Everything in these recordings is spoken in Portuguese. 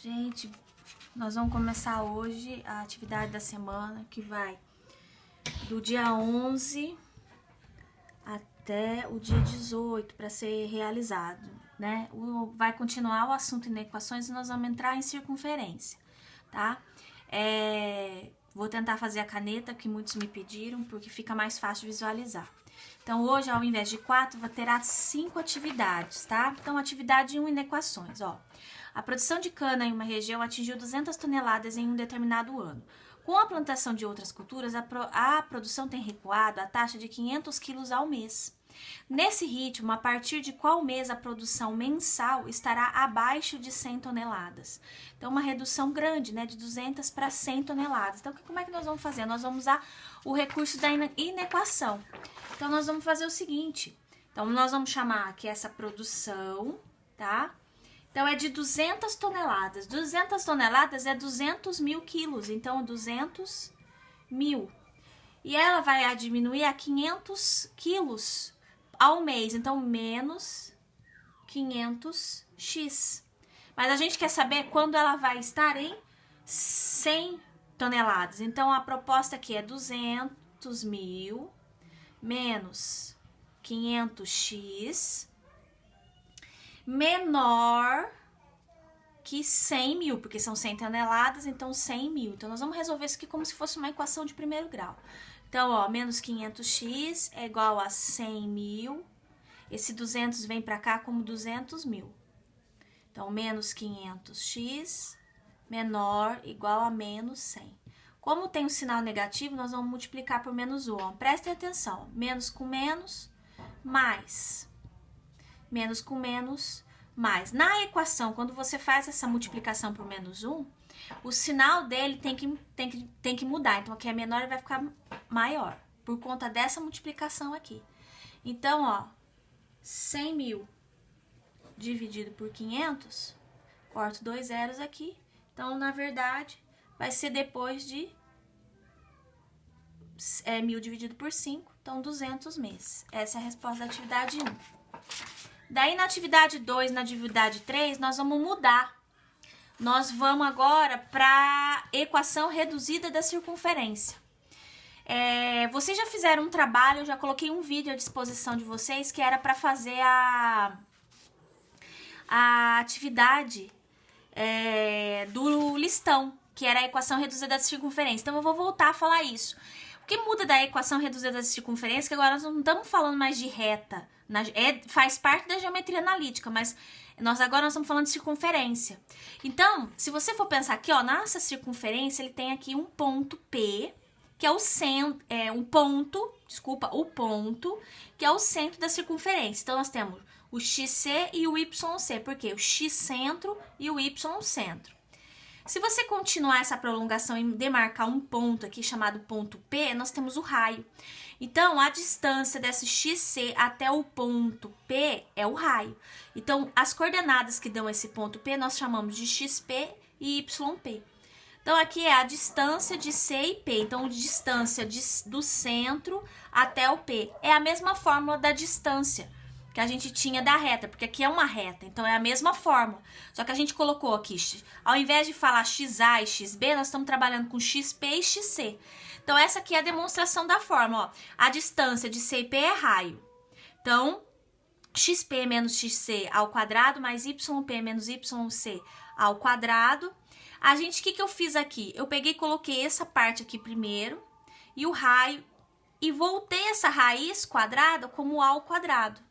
Gente, nós vamos começar hoje a atividade da semana, que vai do dia 11 até o dia 18 para ser realizado, né? Vai continuar o assunto em equações e nós vamos entrar em circunferência, tá? Vou tentar fazer a caneta, que muitos me pediram, porque fica mais fácil de visualizar. Então, hoje, ao invés de 4, terá 5 atividades, tá? Então, atividade 1 em equações, ó. A produção de cana em uma região atingiu 200 toneladas em um determinado ano. Com a plantação de outras culturas, a produção tem recuado a taxa de 500 quilos ao mês. Nesse ritmo, a partir de qual mês a produção mensal estará abaixo de 100 toneladas? Então, uma redução grande, né, de 200 para 100 toneladas. Então, como é que nós vamos fazer? Nós vamos usar o recurso da inequação. Então, nós vamos fazer o seguinte. Então, nós vamos chamar aqui essa produção, tá? Então, é de 200 toneladas. 200 toneladas é 200 mil quilos. Então, 200 mil. E ela vai diminuir a 500 quilos ao mês. Então, menos 500x. Mas a gente quer saber quando ela vai estar em 100 toneladas. Então, a proposta aqui é 200 mil menos 500x menor que 100 mil, porque são 100 toneladas, então 100 mil. Então, nós vamos resolver isso aqui como se fosse uma equação de primeiro grau. Então, ó, menos 500x é igual a 100 mil. Esse 200 vem para cá como 200 mil. Então, menos 500x menor igual a menos 100. Como tem um sinal negativo, nós vamos multiplicar por menos 1. Ó. Prestem atenção. Menos com menos, mais. Menos com menos, mais. Na equação, quando você faz essa multiplicação por menos 1, o sinal dele tem que mudar. Então, aqui é menor e vai ficar maior, por conta dessa multiplicação aqui. Então, ó, 100 mil dividido por 500, corto 2 zeros aqui. Então, na verdade, vai ser depois de 1.000 dividido por 5, então 200 meses. Essa é a resposta da atividade 1. Daí, na atividade 2, na atividade 3, nós vamos mudar. Nós vamos agora para a equação reduzida da circunferência. Vocês já fizeram um trabalho, eu já coloquei um vídeo à disposição de vocês, que era para fazer a atividade do listão, que era a equação reduzida da circunferência. Então, eu vou voltar a falar isso. O que muda da equação reduzida da circunferência é que agora nós não estamos falando mais de reta, faz parte da geometria analítica, mas agora nós estamos falando de circunferência. Então, se você for pensar aqui, ó, nessa circunferência, ele tem aqui um ponto P, que é o centro, o ponto, que é o centro da circunferência. Então, nós temos o XC e o YC, porque o X centro e o Y centro. Se você continuar essa prolongação e demarcar um ponto aqui chamado ponto P, nós temos o raio. Então, a distância desse XC até o ponto P é o raio. Então, as coordenadas que dão esse ponto P, nós chamamos de XP e YP. Então, aqui é a distância de C e P. Então, a distância do centro até o P. É a mesma fórmula da distância que a gente tinha da reta, porque aqui é uma reta, então é a mesma fórmula. Só que a gente colocou aqui, ao invés de falar XA e XB, nós estamos trabalhando com XP e XC. Então, essa aqui é a demonstração da fórmula, ó. A distância de C e P é raio. Então, XP menos XC ao quadrado mais YP menos YC ao quadrado. O que eu fiz aqui? Eu peguei e coloquei essa parte aqui primeiro, e o raio, e voltei essa raiz quadrada como A ao quadrado.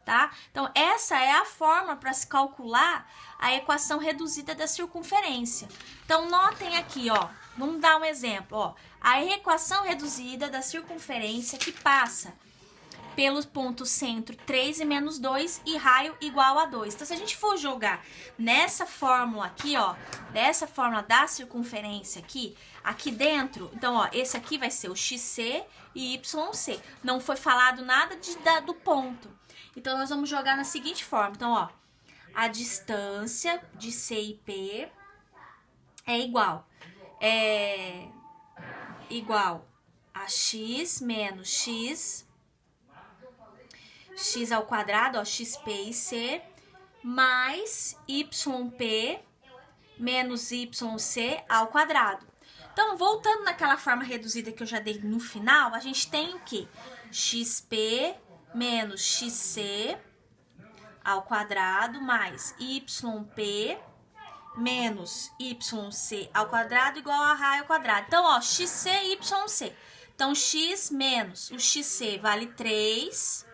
Tá? Então, essa é a forma para se calcular a equação reduzida da circunferência. Então, notem aqui, ó, vamos dar um exemplo, ó, a equação reduzida da circunferência que passa pelos pontos centro 3 e menos 2 e raio igual a 2. Então, se a gente for jogar nessa fórmula aqui, ó, dessa fórmula da circunferência aqui dentro, então, ó, esse aqui vai ser o XC e YC. Não foi falado nada do ponto. Então, nós vamos jogar na seguinte forma. Então, ó, a distância de C e P é igual a x menos x ao quadrado, ó, xp e c, mais yp menos YC ao quadrado. Então, voltando naquela forma reduzida que eu já dei no final, a gente tem o quê? XP menos XC ao quadrado mais YP menos YC ao quadrado igual a raio ao quadrado. Então, ó, XC e YC. Então, X menos o XC vale 3.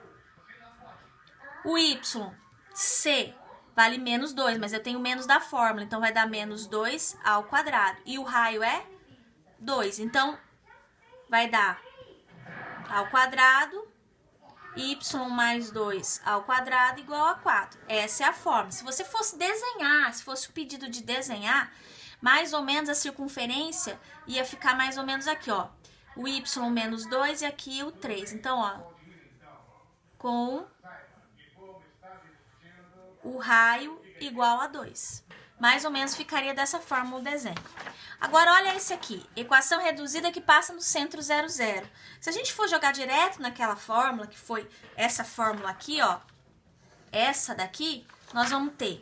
O YC vale menos 2, mas eu tenho menos da fórmula. Então, vai dar menos 2 ao quadrado. E o raio é 2. Então, vai dar ao quadrado, y mais 2 ao quadrado igual a 4. Essa é a fórmula. Se você fosse desenhar, se fosse o pedido de desenhar, mais ou menos a circunferência ia ficar mais ou menos aqui, ó. O y menos 2 e aqui o 3. Então, ó, com o raio igual a 2. Mais ou menos ficaria dessa forma o desenho. Agora, olha esse aqui. Equação reduzida que passa no centro 0, 0. Se a gente for jogar direto naquela fórmula, que foi essa fórmula aqui, ó. Essa daqui, nós vamos ter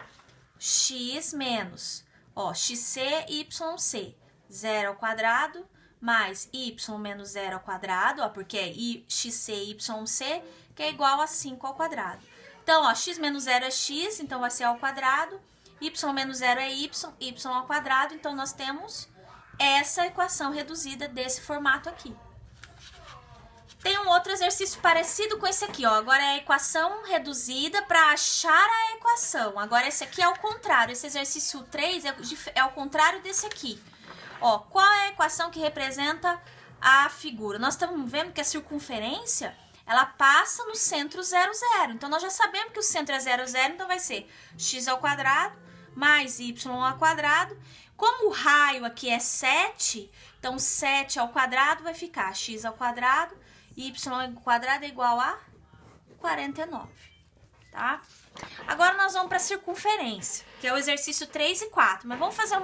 x menos, ó, xc e yc. 0 ao quadrado mais y menos 0 ao quadrado, ó, porque é xc e yc, que é igual a 5 ao quadrado. Então, ó, x menos 0 é x, então vai ser ao quadrado. Y menos 0 é y ao quadrado. Então, nós temos essa equação reduzida desse formato aqui. Tem um outro exercício parecido com esse aqui, ó. Agora é a equação reduzida para achar a equação. Agora, esse aqui é o contrário. Esse exercício 3 é o contrário desse aqui. Ó, qual é a equação que representa a figura? Nós estamos vendo que a circunferência, ela passa no centro 0, 0. Então, nós já sabemos que o centro é 0, 0, então vai ser x ao quadrado mais y ao quadrado. Como o raio aqui é 7, então 7 ao quadrado vai ficar x ao quadrado, y ao quadrado é igual a 49, tá? Agora nós vamos para a circunferência, que é o exercício 3 e 4, mas vamos fazer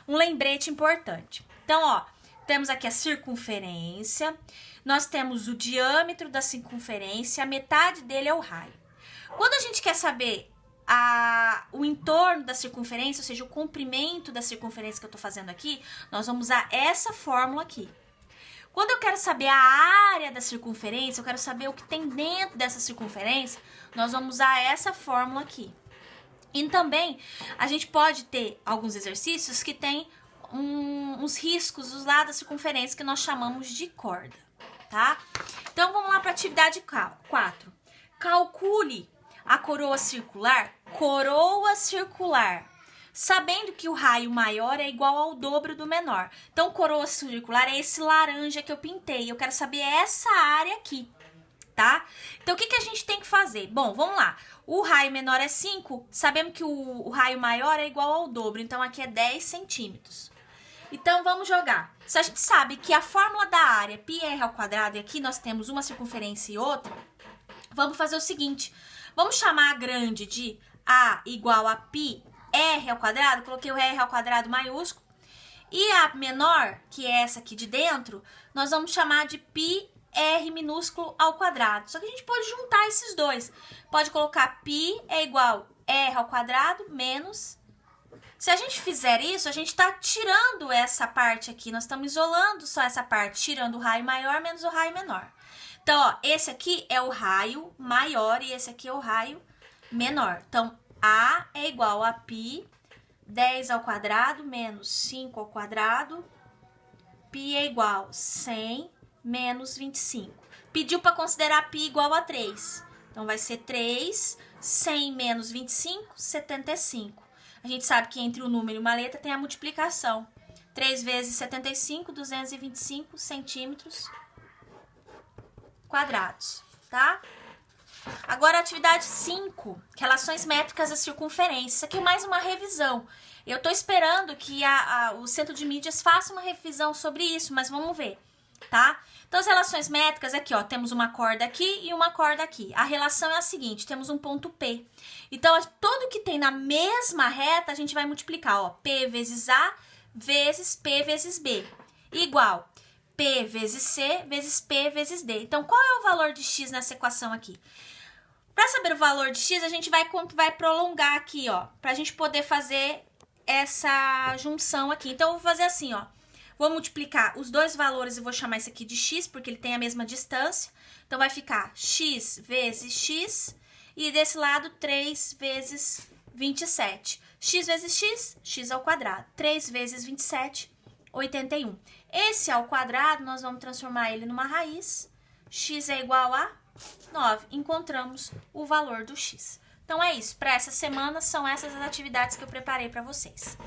um lembrete importante. Então, ó, temos aqui a circunferência, nós temos o diâmetro da circunferência, a metade dele é o raio. Quando a gente quer saber o entorno da circunferência, ou seja, o comprimento da circunferência que eu estou fazendo aqui, nós vamos usar essa fórmula aqui. Quando eu quero saber a área da circunferência, eu quero saber o que tem dentro dessa circunferência, nós vamos usar essa fórmula aqui. E também, a gente pode ter alguns exercícios que tem uns riscos dos lados da circunferência que nós chamamos de corda, tá? Então, vamos lá para a atividade 4. Calcule a coroa circular, sabendo que o raio maior é igual ao dobro do menor. Então, coroa circular é esse laranja que eu pintei. Eu quero saber essa área aqui, tá? Então, o que a gente tem que fazer? Bom, vamos lá. O raio menor é 5, sabemos que o raio maior é igual ao dobro. Então, aqui é 10 centímetros. Então, vamos jogar. Se a gente sabe que a fórmula da área, πr ao quadrado, e aqui nós temos uma circunferência e outra, vamos fazer o seguinte. Vamos chamar a grande de A igual a πr ao quadrado, coloquei o r ao quadrado maiúsculo. E a menor, que é essa aqui de dentro, nós vamos chamar de πr minúsculo ao quadrado. Só que a gente pode juntar esses dois. Pode colocar π é igual a r ao quadrado menos... Se a gente fizer isso, a gente está tirando essa parte aqui. Nós estamos isolando só essa parte, tirando o raio maior menos o raio menor. Então, ó, esse aqui é o raio maior e esse aqui é o raio menor. Então, A é igual a π, 10 ao quadrado menos 5 ao quadrado. Π é igual a 100 menos 25. Pediu para considerar π igual a 3. Então, vai ser 3, 100 menos 25, 75. A gente sabe que entre um número e uma letra tem a multiplicação. 3 vezes 75, 225 centímetros quadrados, tá? Agora, atividade 5, relações métricas da circunferência. Isso aqui é mais uma revisão. Eu tô esperando que o Centro de Mídias faça uma revisão sobre isso, mas vamos ver, tá? Então, as relações métricas, aqui, ó, temos uma corda aqui e uma corda aqui. A relação é a seguinte, temos um ponto P. Então, tudo que tem na mesma reta, a gente vai multiplicar, ó, P vezes A vezes P vezes B, igual P vezes C vezes P vezes D. Então, qual é o valor de X nessa equação aqui? Para saber o valor de X, a gente vai prolongar aqui, ó, para a gente poder fazer essa junção aqui. Então, eu vou fazer assim, ó. Vou multiplicar os dois valores e vou chamar esse aqui de x, porque ele tem a mesma distância. Então, vai ficar x vezes x, e desse lado, 3 vezes 27. X vezes x, x ao quadrado. 3 vezes 27, 81. Esse ao quadrado, nós vamos transformar ele numa raiz. X é igual a 9. Encontramos o valor do x. Então, é isso. Para essa semana, são essas as atividades que eu preparei para vocês.